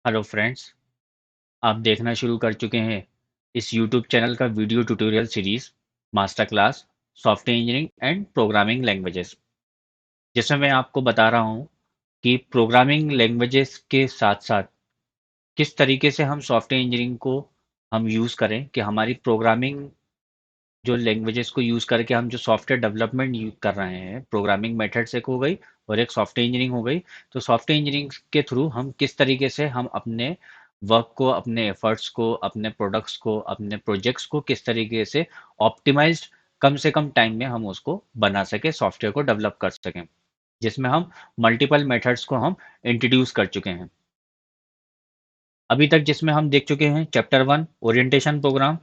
Hello friends, आप देखना शुरू कर चुके हैं इस यूट्यूब चैनल का video tutorial series master class software engineering and programming languages, जिसमें मैं आपको बता रहा हूँ कि प्रोग्रामिंग लैंग्वेजेस के साथ साथ किस तरीके से हम सॉफ्टवेयर इंजीनियरिंग को हम यूज़ करें कि हमारी प्रोग्रामिंग जो लैंग्वेजेस को यूज़ करके हम जो सॉफ्टवेयर डेवलपमेंट कर रहे हैं, प्रोग्रामिंग मेथड्स एक हो गई और एक सॉफ्टवेयर इंजीनियरिंग हो गई। तो सॉफ्टवेयर इंजीनियरिंग के थ्रू हम किस तरीके से हम अपने वर्क को, अपने एफर्ट्स को, अपने प्रोडक्ट्स को, अपने प्रोजेक्ट्स को किस तरीके से ऑप्टिमाइज्ड कम से कम टाइम में हम उसको बना सके, सॉफ्टवेयर को डेवलप कर सकें, जिसमें हम मल्टीपल मेथड्स को हम इंट्रोड्यूस कर चुके हैं अभी तक, जिसमें हम देख चुके हैं चैप्टर 1 ओरिएंटेशन प्रोग्राम,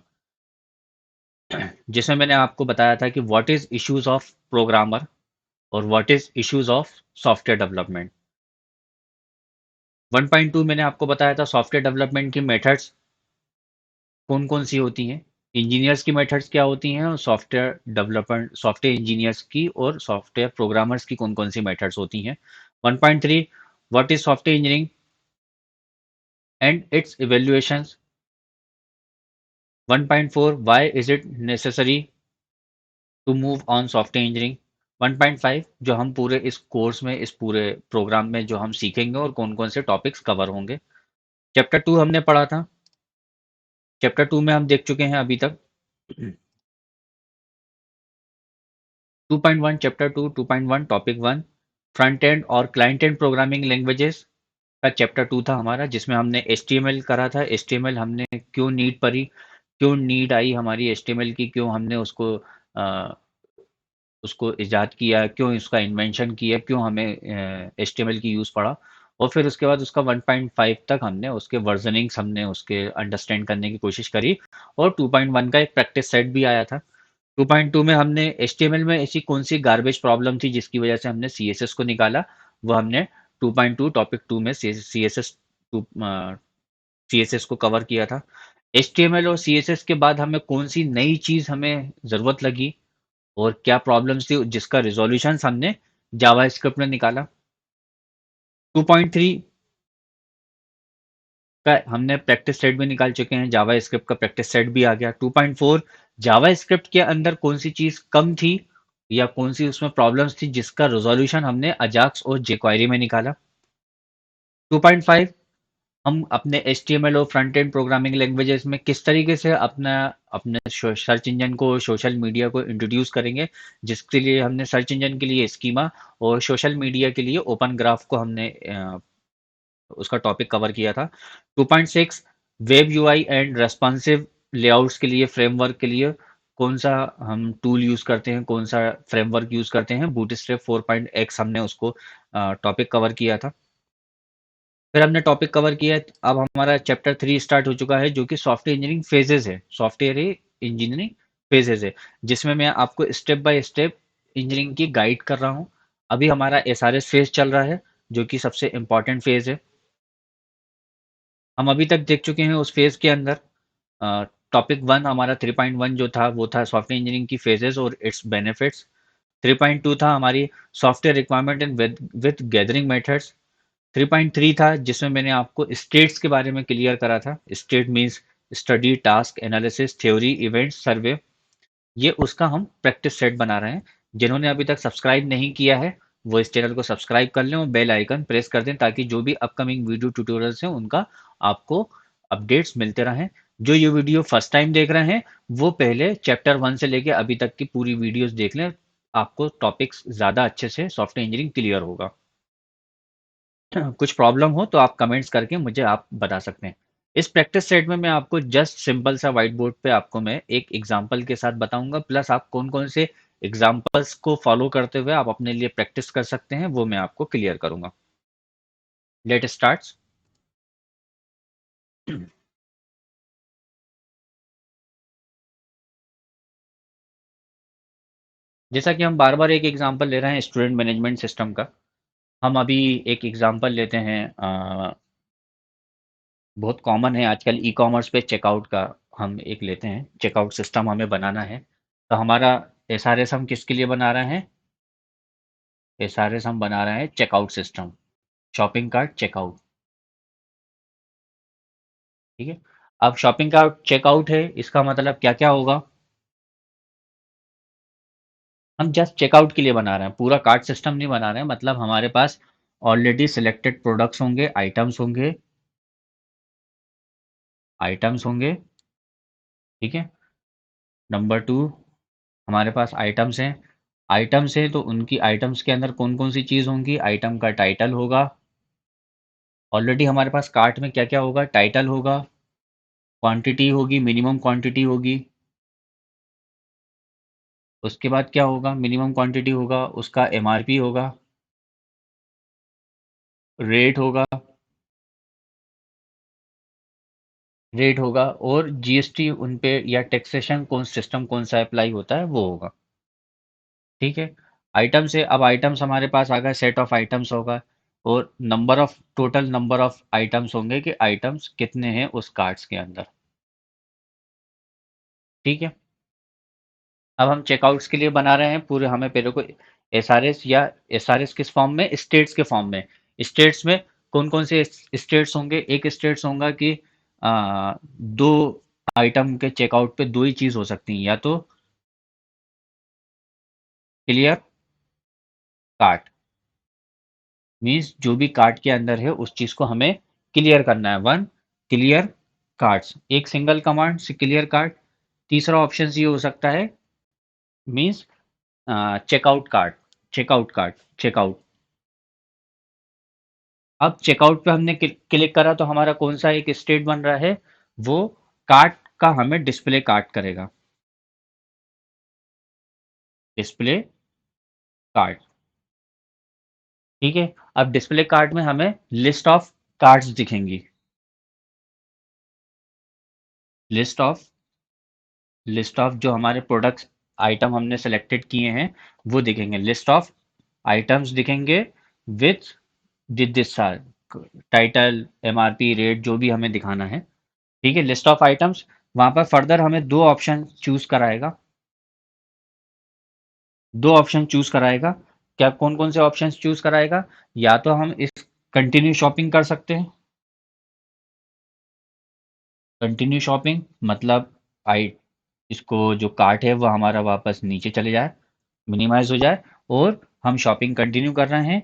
जिसमें मैंने आपको बताया था कि what is issues of programmer और what is issues of software development. 1.2 मैंने आपको बताया था सॉफ्टवेयर डेवलपमेंट की मेथड्स कौन कौन सी होती हैं, इंजीनियर्स की मेथड्स क्या होती हैं, और सॉफ्टवेयर डेवलपमेंट सॉफ्टवेयर इंजीनियर्स की और सॉफ्टवेयर प्रोग्रामर्स की कौन कौन सी मेथड्स होती हैं। 1.3 what is software engineering and its evaluations. 1.4 why is it necessary to move on software engineering. 1.5 जो हम पूरे इस कोर्स में, इस पूरे प्रोग्राम में जो हम सीखेंगे और कौन कौन से टॉपिक्स कवर होंगे। चैप्टर 2 हमने पढ़ा था, चैप्टर 2 में हम देख चुके हैं अभी तक 2.1 चैप्टर 2 2.1 टॉपिक 1 फ्रंट एंड और क्लाइंट एंड प्रोग्रामिंग लैंग्वेजेस का चैप्टर 2 था हमारा, जिसमें हमने HTML करा था। HTML हमने क्यों नीड पड़ी, क्यों नीड आई हमारी HTML की, क्यों हमने उसको इजाद किया, क्यों इसका इन्वेंशन किया, क्यों हमें HTML की यूज़ पड़ा। और फिर उसके बाद उसका 1.5 तक हमने उसके वर्जनिंग्स हमने उसके अंडरस्टैंड करने की कोशिश करी, और 2.1 का एक प्रैक्टिस सेट भी आया था। 2.2 में हमने HTML में ऐसी कौन सी गार्बेज प्रॉब्लम थी जिसकी वजह से हमने CSS को निकाला, वो हमने 2.2 टॉपिक 2 में CSS को कवर किया था। HTML और CSS के बाद हमें कौन सी नई चीज़ हमें ज़रूरत लगी और क्या प्रॉब्लम्स थी जिसका रिजोल्यूशन हमने जावा स्क्रिप्ट में निकाला। 2.3 का हमने प्रैक्टिस सेट भी निकाल चुके हैं, जावा स्क्रिप्ट का प्रैक्टिस सेट भी आ गया। 2.4 जावा स्क्रिप्ट के अंदर कौन सी चीज़ कम थी या कौन सी उसमें प्रॉब्लम्स थी जिसका रिजोल्यूशन हमने अजाक्स और जेक्वायरी में निकाला। 2.5 हम अपने HTML और फ्रंट एंड प्रोग्रामिंग लैंग्वेजेस में किस तरीके से अपना अपने सर्च इंजन को, सोशल मीडिया को इंट्रोड्यूस करेंगे, जिसके लिए हमने सर्च इंजन के लिए स्कीमा और सोशल मीडिया के लिए ओपन ग्राफ को हमने उसका टॉपिक कवर किया था। 2.6 web UI and responsive layouts के लिए, फ्रेमवर्क के लिए कौन सा हम टूल यूज़ करते हैं, कौन सा फ्रेमवर्क यूज़ करते हैं, बूटस्ट्रैप 4.x हमने उसको टॉपिक कवर किया था। फिर हमने टॉपिक कवर किया है, अब हमारा चैप्टर 3 स्टार्ट हो चुका है, जो कि सॉफ्टवेयर इंजीनियरिंग फेजेस है, सॉफ्टवेयर इंजीनियरिंग फेजेस है, जिसमें मैं आपको स्टेप बाय स्टेप इंजीनियरिंग की गाइड कर रहा हूँ। अभी हमारा SRS फेज चल रहा है, जो कि सबसे इम्पॉर्टेंट फेज है। हम अभी तक देख चुके हैं उस फेज के अंदर टॉपिक 1 हमारा 3.1 जो था वो था सॉफ्टवेयर इंजीनियरिंग की फेजेस और इट्स बेनिफिट्स। 3.2 था हमारी software requirement and with gathering methods. 3.3 था जिसमें मैंने आपको स्टेट्स के बारे में क्लियर करा था। State means study, task, analysis, theory, event, survey. ये उसका हम प्रैक्टिस सेट बना रहे हैं। जिन्होंने अभी तक सब्सक्राइब नहीं किया है वो इस चैनल को सब्सक्राइब कर लें और बेल आइकन प्रेस कर दें, ताकि जो भी अपकमिंग वीडियो ट्यूटोरियल्स हैं उनका आपको अपडेट्स मिलते रहें। जो ये वीडियो फर्स्ट टाइम देख रहे हैं वो पहले चैप्टर 1 से लेके अभी तक की पूरी वीडियोस देख लें, आपको टॉपिक्स ज़्यादा अच्छे से सॉफ्टवेयर इंजीनियरिंग क्लियर होगा। कुछ प्रॉब्लम हो तो आप कमेंट्स करके मुझे आप बता सकते हैं। इस प्रैक्टिस सेट में मैं आपको जस्ट सिंपल सा व्हाइट बोर्ड पे आपको मैं एक एग्जांपल के साथ बताऊंगा, प्लस आप कौन कौन से एग्जांपल्स को फॉलो करते हुए आप अपने लिए प्रैक्टिस कर सकते हैं वो मैं आपको क्लियर करूंगा। Let start. जैसा कि हम बार बार एक एग्जांपल ले रहे हैं स्टूडेंट मैनेजमेंट सिस्टम का, हम अभी एक एग्जांपल लेते हैं। बहुत कॉमन है आजकल ई कॉमर्स पे चेकआउट का, हम एक लेते हैं चेकआउट सिस्टम हमें बनाना है। तो हमारा SRS हम किसके लिए बना रहे हैं? SRS हम बना रहे हैं checkout system, shopping cart checkout. ठीक है। अब शॉपिंग का चेकआउट है, इसका मतलब क्या क्या होगा? हम जस्ट चेकआउट के लिए बना रहे हैं, पूरा कार्ट सिस्टम नहीं बना रहे हैं। मतलब हमारे पास ऑलरेडी सिलेक्टेड प्रोडक्ट्स होंगे, आइटम्स होंगे। ठीक है। नंबर टू, हमारे पास आइटम्स हैं। आइटम्स हैं तो उनकी आइटम्स के अंदर कौन कौन सी चीज़ होंगी? आइटम का टाइटल होगा। ऑलरेडी हमारे पास कार्ट में क्या क्या होगा? टाइटल होगा, क्वांटिटी होगी, मिनिमम क्वांटिटी होगी। उसके बाद क्या होगा? मिनिमम क्वांटिटी होगा, उसका एमआरपी होगा, रेट होगा, और जीएसटी उन पे या टैक्सेशन कौन सिस्टम कौन सा अप्लाई होता है वो होगा। ठीक है। आइटम से अब आइटम्स हमारे पास आ गए, सेट ऑफ आइटम्स होगा, और टोटल नंबर ऑफ आइटम्स होंगे कि आइटम्स कितने हैं उस कार्ड्स के अंदर। ठीक है। अब हम चेकआउट्स के लिए बना रहे हैं पूरे, हमें पहले को एसआरएस, या एसआरएस किस फॉर्म में? स्टेट्स के फॉर्म में। स्टेट्स में कौन कौन से स्टेट्स होंगे? एक स्टेट्स होगा कि दो आइटम के चेकआउट पे दो ही चीज हो सकती हैं, या तो क्लियर कार्ट, मीन्स जो भी कार्ट के अंदर है उस चीज को हमें क्लियर करना है। वन, क्लियर कार्ड्स, एक सिंगल कमांड से क्लियर कार्ट। तीसरा ऑप्शन ये हो सकता है, मीन्स चेकआउट कार्ट, चेकआउट। अब चेकआउट पे हमने क्लिक करा तो हमारा कौन सा एक स्टेट बन रहा है? वो कार्ट का हमें डिस्प्ले कार्ट करेगा, डिस्प्ले कार्ट। ठीक है। अब डिस्प्ले कार्ट में हमें लिस्ट ऑफ कार्ड्स दिखेंगी, लिस्ट ऑफ जो हमारे प्रोडक्ट्स आइटम हमने सेलेक्टेड किए हैं वो दिखेंगे, लिस्ट ऑफ आइटम्स दिखेंगे with this title, MRP, rate, जो भी हमें दिखाना है। ठीक है, लिस्ट ऑफ आइटम्स। वहां पर फर्दर हमें दो ऑप्शन चूज कराएगा, क्या कौन कौन से ऑप्शंस चूज कराएगा? या तो हम इस कंटिन्यू शॉपिंग कर सकते हैं। कंटिन्यू शॉपिंग मतलब आई इसको जो कार्ट है वो हमारा वापस नीचे चले जाए, मिनिमाइज हो जाए, और हम शॉपिंग कंटिन्यू कर रहे हैं।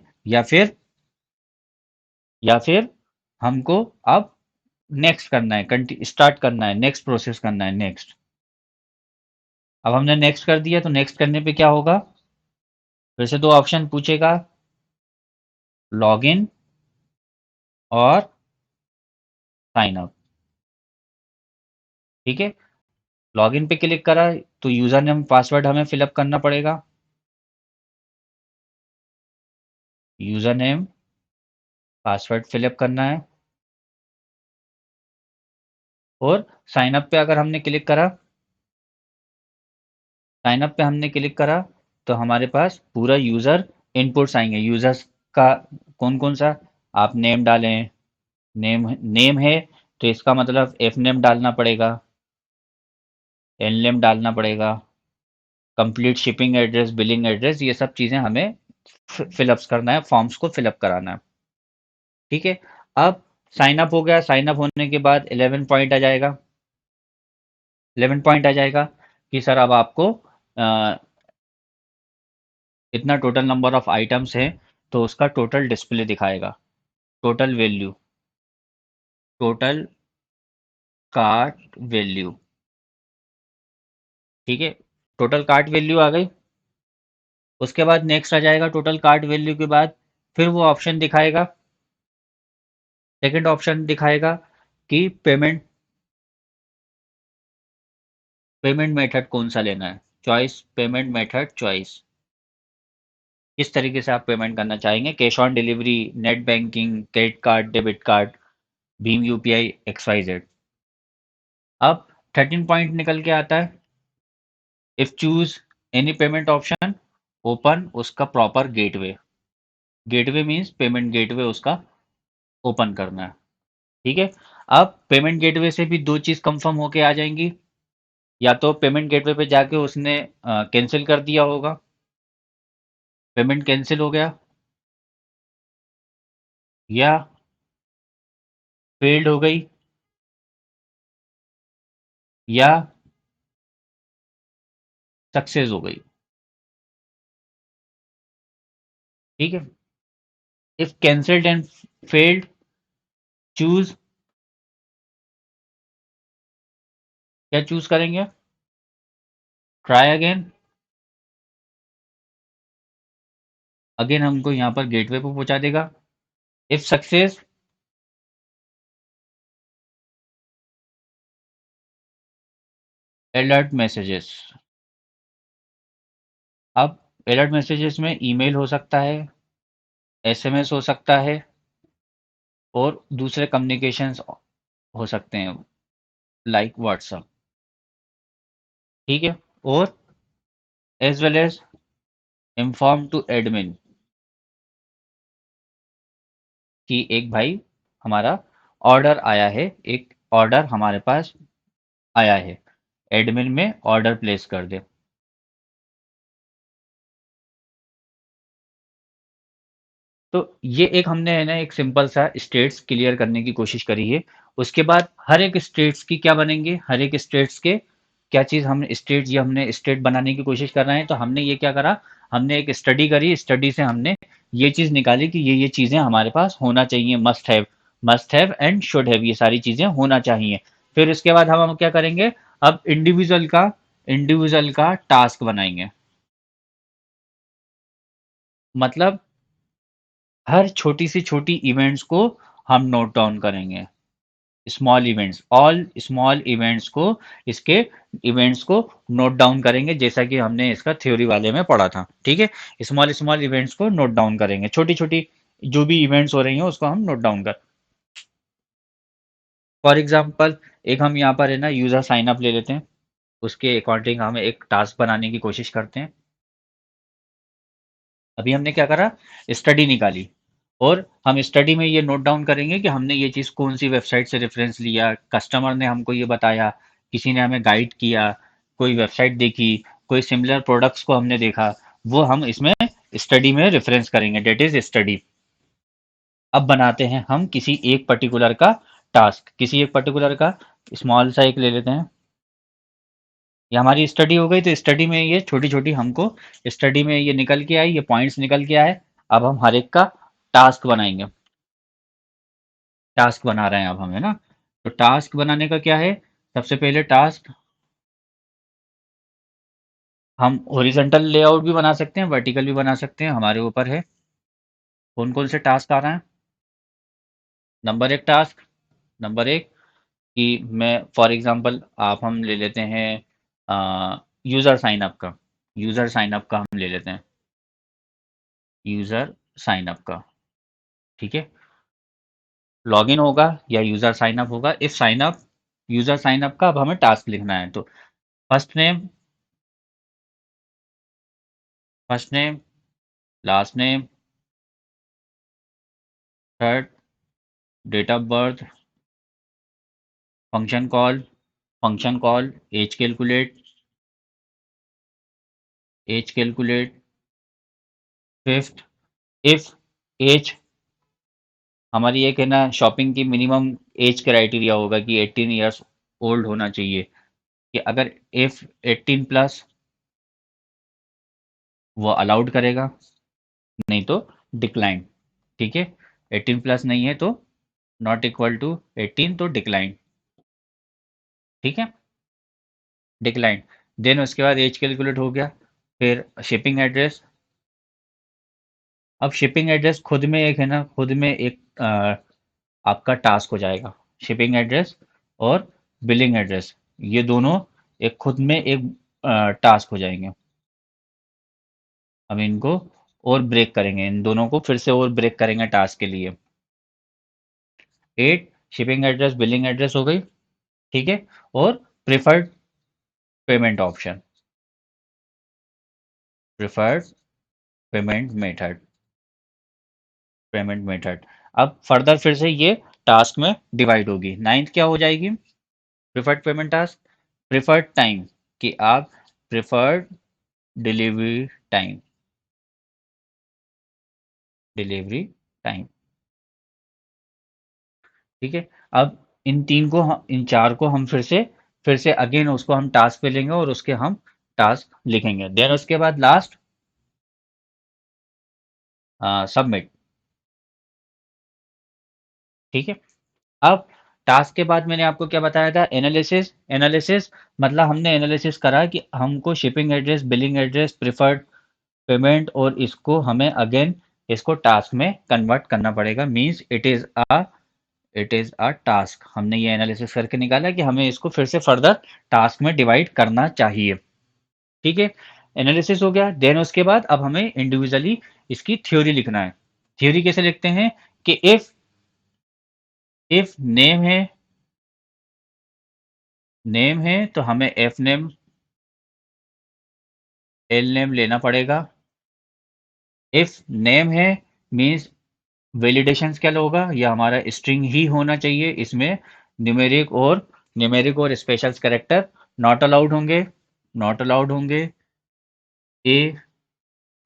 या फिर हमको अब नेक्स्ट करना है, स्टार्ट करना है, नेक्स्ट प्रोसेस करना है, नेक्स्ट। अब हमने नेक्स्ट कर दिया तो नेक्स्ट करने पे क्या होगा? फिर से दो ऑप्शन पूछेगा, लॉग इन और साइन अप। ठीक है। लॉग इन पे क्लिक करा तो यूजर नेम पासवर्ड हमें फिलअप करना पड़ेगा, यूजर नेम पासवर्ड फिलअप करना है। और साइन अप पे अगर हमने क्लिक करा, तो हमारे पास पूरा यूजर इनपुट्स आएंगे, यूजर्स का कौन कौन सा। आप नेम डालें, नेम है तो इसका मतलब एफ नेम डालना पड़ेगा, एल नेम डालना पड़ेगा, complete shipping address, billing address, ये सब चीज़ें हमें फिलअप्स करना है, फॉर्म्स को फिलअप कराना है। ठीक है। अब साइन अप हो गया, साइन अप होने के बाद 11 पॉइंट आ जाएगा, 11 पॉइंट आ जाएगा कि सर अब आपको अ, इतना टोटल नंबर ऑफ आइटम्स है, तो उसका टोटल डिस्प्ले दिखाएगा, total value, total cart value. ठीक है। टोटल कार्ट वैल्यू आ गई। उसके बाद नेक्स्ट आ जाएगा, टोटल कार्ट वैल्यू के बाद फिर वो ऑप्शन दिखाएगा, सेकंड ऑप्शन दिखाएगा कि पेमेंट मेथड कौन सा लेना है, चॉइस, पेमेंट मेथड चॉइस, किस तरीके से आप पेमेंट करना चाहेंगे, cash on delivery, net banking, credit card, debit card, भीम यूपीआई, एक्स वाई जेड। अब 13 पॉइंट निकल के आता है, if choose any payment option, open उसका proper gateway, gateway means payment gateway उसका ओपन करना है। ठीक है। अब पेमेंट गेटवे से भी दो चीज कंफर्म होके आ जाएंगी, या तो पेमेंट गेटवे पे जाके उसने कैंसिल कर दिया होगा, पेमेंट कैंसिल हो गया, या फेल्ड हो गई, या सक्सेस हो गई। ठीक है। If cancelled and failed, choose, क्या चूज करेंगे? Try again. अगेन हमको यहाँ पर गेटवे पे पहुंचा देगा। If success, alert messages. अब अलर्ट मैसेजेस में ईमेल हो सकता है, एसएमएस हो सकता है, और दूसरे कम्युनिकेशंस हो सकते हैं, लाइक व्हाट्सएप। ठीक है। और as well as inform to admin कि एक भाई हमारा ऑर्डर आया है, एक ऑर्डर हमारे पास आया है, एडमिन में ऑर्डर प्लेस कर दे। तो ये एक हमने है ना एक सिंपल सा स्टेट्स क्लियर करने की कोशिश करी है। उसके बाद हर एक स्टेट्स की क्या बनेंगे, हर एक स्टेट्स के क्या चीज़, हम स्टेट, ये हमने स्टेट बनाने की कोशिश कर रहे हैं, तो हमने ये क्या करा, हमने एक स्टडी करी, स्टडी से हमने ये चीज़ निकाली कि ये चीज़ें हमारे पास होना चाहिए, must have and should have, ये सारी चीज़ें होना चाहिए। फिर उसके बाद हम क्या करेंगे, अब इंडिविजुअल का टास्क बनाएंगे। मतलब हर छोटी से छोटी इवेंट्स को हम नोट डाउन करेंगे, small events, all small events को, इसके इवेंट्स को नोट डाउन करेंगे, जैसा कि हमने इसका थ्योरी वाले में पढ़ा था। ठीक है। स्मॉल स्मॉल इवेंट्स को नोट डाउन करेंगे, छोटी छोटी जो भी इवेंट्स हो रही हैं उसको हम नोट डाउन कर। फॉर एग्जाम्पल, एक हम यहाँ पर है ना यूजर साइन अप ले लेते हैं, उसके अकॉर्डिंग हम एक टास्क बनाने की कोशिश करते हैं। अभी हमने क्या करा, स्टडी निकाली, और हम स्टडी में ये नोट डाउन करेंगे कि हमने ये चीज़ कौन सी वेबसाइट से रेफरेंस लिया, कस्टमर ने हमको ये बताया, किसी ने हमें गाइड किया, कोई वेबसाइट देखी, कोई सिमिलर प्रोडक्ट्स को हमने देखा, वो हम इसमें स्टडी में रेफरेंस करेंगे, डेट इज स्टडी। अब बनाते हैं हम किसी एक पर्टिकुलर का टास्क, किसी एक पर्टिकुलर का स्मॉल सा एक ले लेते हैं। ये हमारी स्टडी हो गई, तो स्टडी में ये छोटी छोटी हमको स्टडी में ये निकल के आई, ये पॉइंट्स निकल के आए। अब हम हर एक का टास्क बनाएंगे, टास्क बना रहे हैं अब हम, है ना। तो टास्क बनाने का क्या है, सबसे पहले टास्क हम हॉरिजॉन्टल लेआउट भी बना सकते हैं, वर्टिकल भी बना सकते हैं, हमारे ऊपर है कौन कौन से टास्क आ रहे हैं। नंबर एक टास्क, नंबर एक कि मैं फॉर एग्जांपल, आप हम ले लेते हैं यूज़र साइन अप का, यूज़र साइन अप का हम ले लेते हैं, यूज़र साइन अप का। ठीक है। लॉगिन होगा या यूज़र साइन अप होगा, if sign up, user sign up का अब हमें टास्क लिखना है। तो first name, first name, last name, third, date of birth, function call, age calculate, age calculate, fifth, if age, हमारी एक है ना शॉपिंग की मिनिमम एज क्राइटेरिया होगा कि 18 ईयर्स ओल्ड होना चाहिए, कि अगर इफ 18 प्लस, वो अलाउड करेगा, नहीं तो डिक्लाइन। ठीक है। 18 प्लस नहीं है तो नॉट इक्वल टू 18, तो डिक्लाइन। ठीक है। डिक्लाइन। देन उसके बाद एज कैलकुलेट हो गया। फिर शिपिंग एड्रेस। अब शिपिंग एड्रेस खुद में एक है ना, खुद में एक आपका टास्क हो जाएगा, शिपिंग एड्रेस और बिलिंग एड्रेस, ये दोनों एक खुद में एक टास्क हो जाएंगे। हम इनको और ब्रेक करेंगे, इन दोनों को फिर से और ब्रेक करेंगे टास्क के लिए। Eight, shipping address billing address हो गई। ठीक है। और preferred payment option, preferred payment method, payment method. अब फर्दर फिर से ये टास्क में डिवाइड होगी। नाइन्थ क्या हो जाएगी, preferred payment task, preferred time, कि आप preferred delivery time, delivery time. ठीक है। अब इन तीन को इन चार को हम फिर से फिर से अगेन उसको हम टास्क पे लेंगे और उसके हम टास्क लिखेंगे। देन उसके बाद लास्ट सबमिट। ठीक है। अब टास्क के बाद मैंने आपको क्या बताया था, एनालिसिस। एनालिसिस मतलब हमने एनालिसिस करा कि हमको shipping address, billing address, preferred payment, और इसको हमें अगेन इसको टास्क में कन्वर्ट करना पड़ेगा। Means it is a task. हमने ये एनालिसिस करके निकाला कि हमें इसको फिर से फर्दर टास्क में डिवाइड करना चाहिए। ठीक है। एनालिसिस हो गया। देन उसके बाद अब हमें इंडिविजुअली इसकी थ्योरी लिखना है। थ्योरी कैसे लिखते हैं कि इफ नेम है तो हमें एफ नेम एल नेम लेना पड़ेगा। इफ नेम है मीन्स वैलिडेशंस क्या होगा, यह हमारा स्ट्रिंग ही होना चाहिए। इसमें न्यूमेरिक और स्पेशल कैरेक्टर नॉट अलाउड होंगे। नॉट अलाउड होंगे। A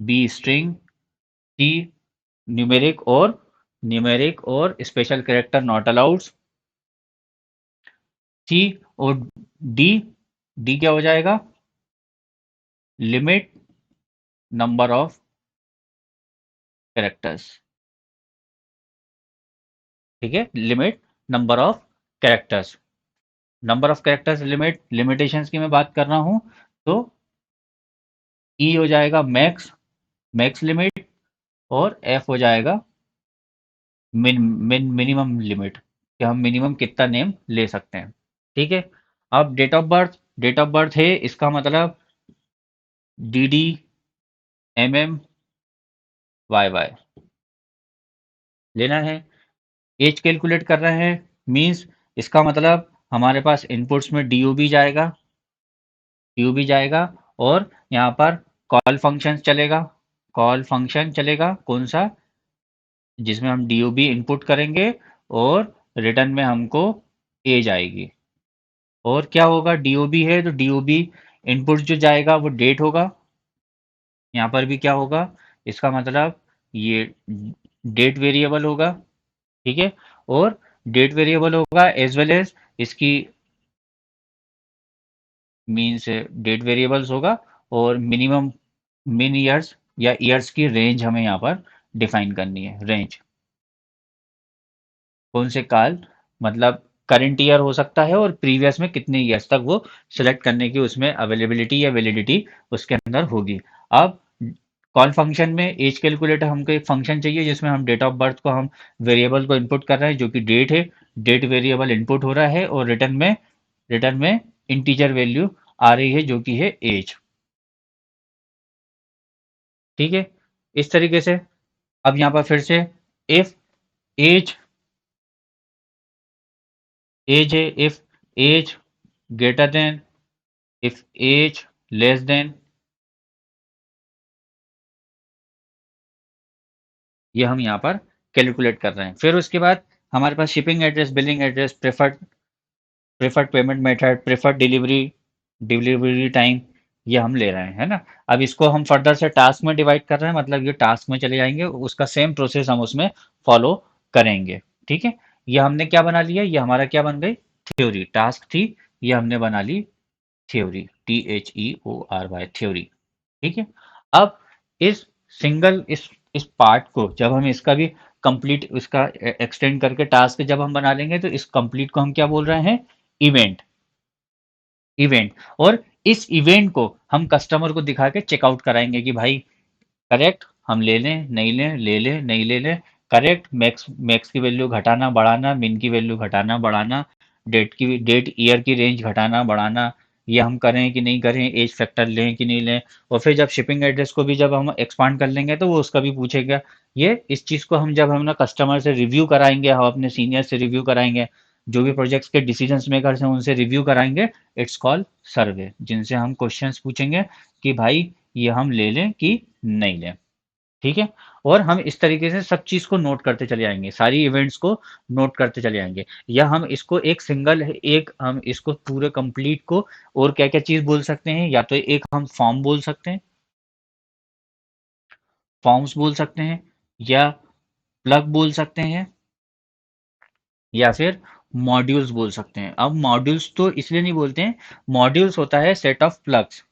B string, C numeric और special character not allowed. C और डी, डी क्या हो जाएगा, लिमिट नंबर ऑफ कैरेक्टर्स। ठीक है, limit number of characters. Number of characters limitations की मैं बात कर रहा हूं तो ई हो जाएगा मैक्स, मैक्स लिमिट, और एफ हो जाएगा मिनिमम लिमिट, कि हम मिनिमम कितना नेम ले सकते हैं। ठीक है। अब डेट ऑफ बर्थ है, इसका मतलब D D M M Y Y लेना है। एज कैलकुलेट कर रहे हैं, मींस इसका मतलब हमारे पास इनपुट्स में डी ओ बी जाएगा, और यहाँ पर कॉल फंक्शन चलेगा। कॉल फंक्शन चलेगा कौन सा, जिसमें हम डीओबी इनपुट करेंगे और रिटर्न में हमको एज आएगी। और क्या होगा, डीओबी है तो डीओबी इनपुट जो जाएगा वो डेट होगा। यहाँ पर भी क्या होगा, इसका मतलब ये डेट वेरिएबल होगा। ठीक है। और डेट वेरिएबल होगा एज वेल एज इसकी मीन्स डेट वेरिएबल्स होगा, और मिनिमम मिन ईयर्स या ईयर्स की रेंज हमें यहाँ पर डिफाइन करनी है। रेंज कौन से काल, मतलब करंट ईयर हो सकता है और प्रीवियस में कितने ईयर्स तक वो सिलेक्ट करने की उसमें अवेलेबिलिटी या वैलिडिटी उसके अंदर होगी। अब कॉल फंक्शन में एज कैलकुलेटर हमको एक फंक्शन चाहिए जिसमें हम डेट ऑफ बर्थ को हम वेरिएबल को इनपुट कर रहे हैं जो कि डेट है। डेट वेरिएबल इनपुट हो रहा है और रिटर्न में इंटीजर वैल्यू आ रही है जो कि है एज। ठीक है। इस तरीके से अब यहाँ पर फिर से इफ एज एज है, if age greater than, if age less than, ये हम यहाँ पर कैलकुलेट कर रहे हैं। फिर उसके बाद हमारे पास shipping address, billing address, preferred payment method, preferred delivery time, ये हम ले रहे हैं, है ना। अब इसको हम फर्दर से टास्क में डिवाइड कर रहे हैं, मतलब ये टास्क में चले जाएंगे, उसका सेम प्रोसेस हम उसमें फॉलो करेंगे। ठीक है। ये हमने क्या बना लिया, ये हमारा क्या बन गई, थ्योरी। टास्क थी, ये हमने बना ली थ्योरी, THEORY थ्योरी। ठीक है। अब इस इस पार्ट को जब हम इसका भी कंप्लीट इसका एक्सटेंड करके टास्क जब हम बना लेंगे तो इस कंप्लीट को हम क्या बोल रहे हैं, इवेंट। इवेंट। और इस इवेंट को हम कस्टमर को दिखा के चेकआउट कराएंगे कि भाई करेक्ट, हम ले लें नहीं लें, ले लें नहीं ले लें। करेक्ट, मैक्स मैक्स की वैल्यू घटाना बढ़ाना, मिन की वैल्यू घटाना बढ़ाना, डेट ईयर की रेंज घटाना बढ़ाना, ये हम करें कि नहीं करें, एज फैक्टर लें कि नहीं लें। और फिर जब शिपिंग एड्रेस को भी जब हम एक्सपांड कर लेंगे तो वो उसका भी पूछेगा। ये इस चीज़ को हम जब हम ना कस्टमर से रिव्यू कराएंगे, हम अपने सीनियर से रिव्यू कराएंगे, जो भी प्रोजेक्ट्स के डिसीजन मेकर्स हैं उनसे रिव्यू कराएंगे। इट्स कॉल्ड सर्वे, जिनसे हम क्वेश्चंस पूछेंगे कि भाई ये हम ले लें कि नहीं लें। ठीक है। और हम इस तरीके से सब चीज़ को नोट करते चले जाएंगे, सारी इवेंट्स को नोट करते चले जाएंगे। या हम इसको एक हम इसको पूरे कंप्लीट को और क्या क्या चीज़ बोल सकते हैं, या तो एक हम फॉर्म बोल सकते हैं, फॉर्म्स बोल सकते हैं, या प्लग बोल सकते हैं, या फिर मॉड्यूल्स बोल सकते हैं। अब मॉड्यूल्स तो इसलिए नहीं बोलते हैं, मॉड्यूल्स होता है सेट ऑफ प्लग्स,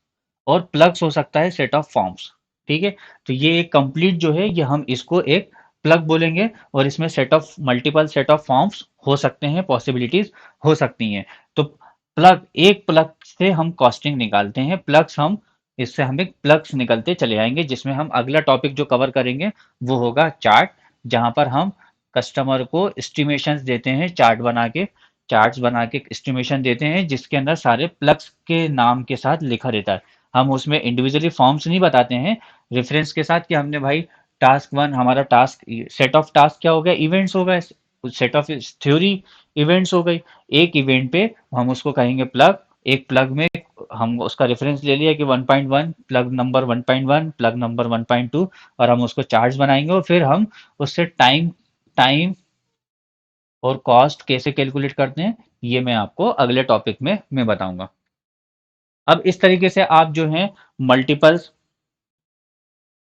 और प्लग्स हो सकता है सेट ऑफ फॉर्म्स। ठीक है, तो ये एक कंप्लीट जो है ये हम इसको एक प्लग बोलेंगे, और इसमें set of multiple set of forms हो सकते हैं, पॉसिबिलिटीज हो सकती हैं। तो प्लग, एक प्लग से हम कॉस्टिंग निकालते हैं, प्लग्स हम इससे हमें प्लग्स निकलते चले जाएंगे, जिसमें हम अगला टॉपिक जो कवर करेंगे वो होगा चार्ट, जहां पर हम कस्टमर को एस्टिमेशंस देते हैं, चार्ट बना के, चार्ट्स बना के एस्टिमेशन देते हैं, जिसके अंदर सारे प्लग्स के नाम के साथ लिखा रहता है। हम उसमें इंडिविजुअली फॉर्म्स नहीं बताते हैं, रेफरेंस के साथ कि हमने भाई टास्क वन, हमारा टास्क सेट ऑफ टास्क क्या हो गया, इवेंट्स हो गए, सेट ऑफ थ्योरी इवेंट्स हो गई। एक इवेंट पे हम उसको कहेंगे प्लग, एक प्लग में हम उसका रेफरेंस ले लिया कि 1.1, प्लग नंबर 1.1, प्लग नंबर 1.2, और हम उसको चार्ज बनाएंगे, और फिर हम उससे टाइम टाइम और कॉस्ट कैसे कैलकुलेट करते हैं, ये मैं आपको अगले टॉपिक में मैं बताऊंगा। अब इस तरीके से आप जो है मल्टीपल्स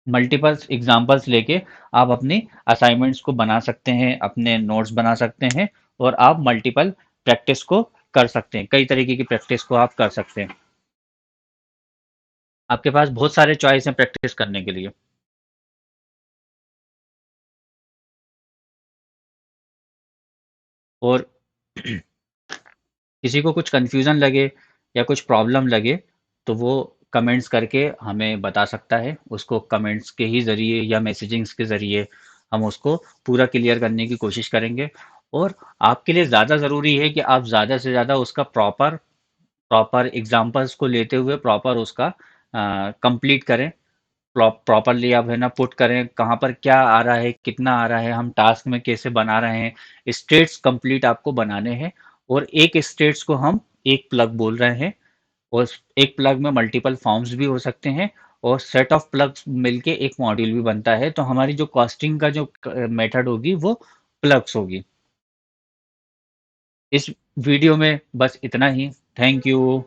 मल्टीपल्स एग्जाम्पल्स लेके आप अपनी असाइनमेंट्स को बना सकते हैं, अपने नोट्स बना सकते हैं, और आप मल्टीपल प्रैक्टिस को कर सकते हैं, कई तरीके की प्रैक्टिस को आप कर सकते हैं। आपके पास बहुत सारे चॉइस हैं प्रैक्टिस करने के लिए। और किसी को कुछ कन्फ्यूज़न लगे या कुछ प्रॉब्लम लगे, तो वो कमेंट्स करके हमें बता सकता है। उसको कमेंट्स के ही ज़रिए या मैसेजिंग्स के ज़रिए हम उसको पूरा क्लियर करने की कोशिश करेंगे। और आपके लिए ज़्यादा ज़रूरी है कि आप ज़्यादा से ज़्यादा उसका प्रॉपर प्रॉपर एग्जाम्पल्स को लेते हुए प्रॉपर उसका कंप्लीट करें, प्रॉपरली आप है ना पुट करें, कहाँ पर क्या आ रहा है, कितना आ रहा है, हम टास्क में कैसे बना रहे हैं, स्टेट्स कंप्लीट आपको बनाने हैं। और एक स्टेट्स को हम एक प्लग बोल रहे हैं, और एक प्लग में मल्टीपल फॉर्म्स भी हो सकते हैं, और सेट ऑफ प्लग्स मिलके एक मॉड्यूल भी बनता है। तो हमारी जो कॉस्टिंग का जो मेथड होगी वो प्लग्स होगी। इस वीडियो में बस इतना ही। Thank you.